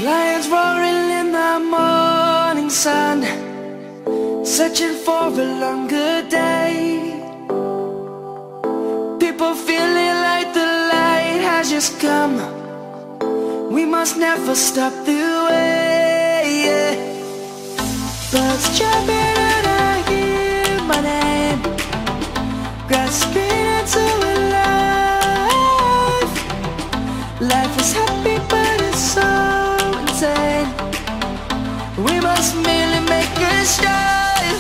Lions roaring in the morning sun, searching for a longer day. People feeling like the light has just come. We must never stop the way. Birds jumping and I hear my name, grasping into a life. Life is happy but it's so insane. We must merely make a start.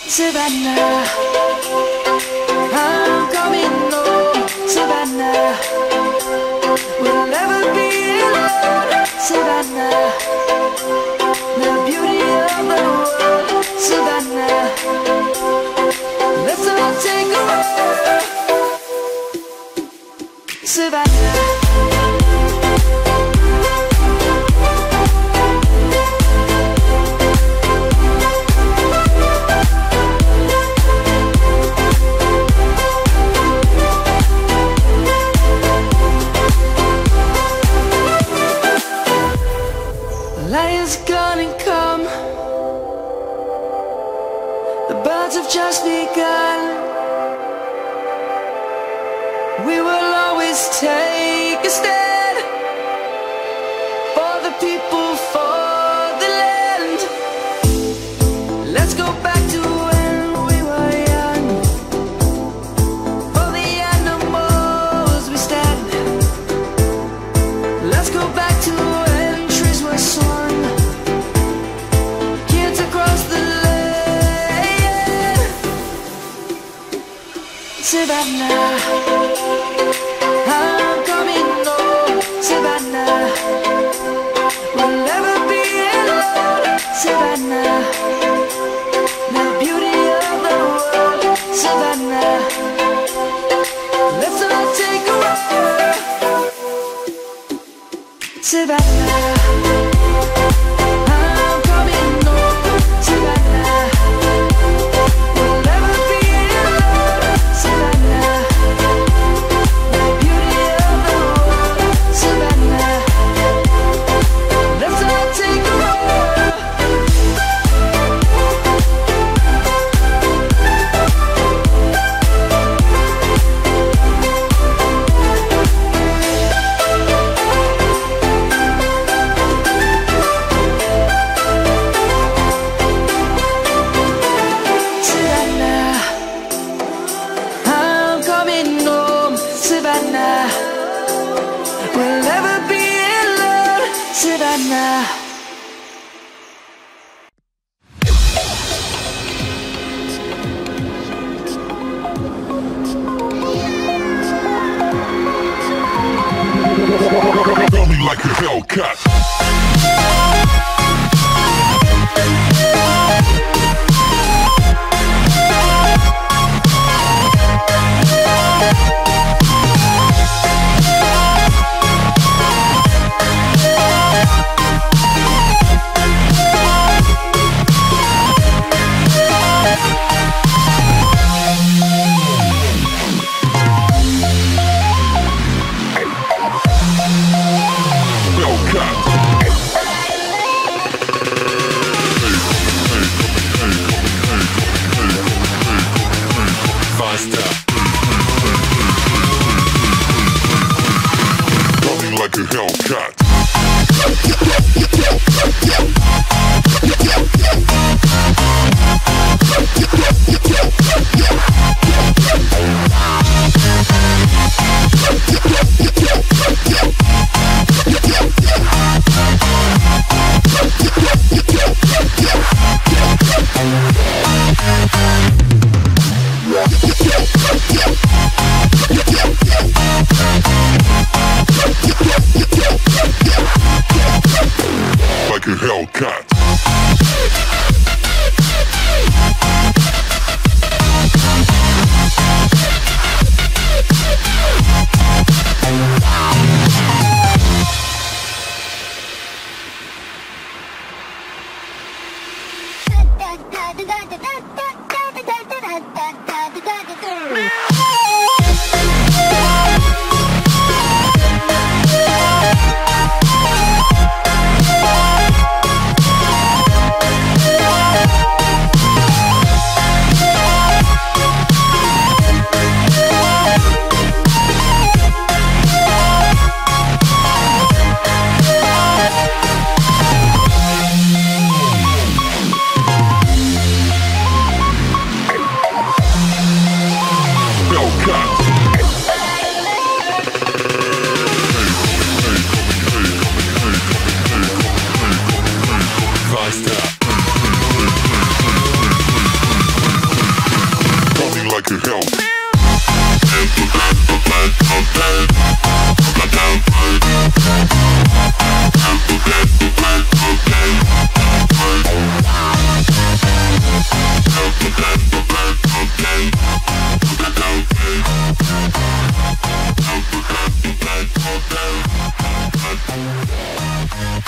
Savannah, I'm coming home. Savannah, we'll never be alone. Savannah, the beauty of the world. Savannah, let's all take a walk. Savannah. Lions gonna come. The birds have just begun. We will always take a stand for the people, for the land. Let's go back to when we were young. For the animals we stand. Let's go back to when trees were swung, kids across the land. Savannah, I'm coming home. Savannah, we'll never be alone. Savannah, the beauty of the world. Savannah, let's all take a walk. Savannah, I'm coming home. Savannah, we'll never be alone. Savannah, the beauty of the world. Savannah, let's all take a walk. Savannah, I'm coming home. Savannah, we'll never be alone. Savannah. Coming like a Hellcat. Faster. Coming like a Hellcat. Like a Hellcat. Like a hell. Okay.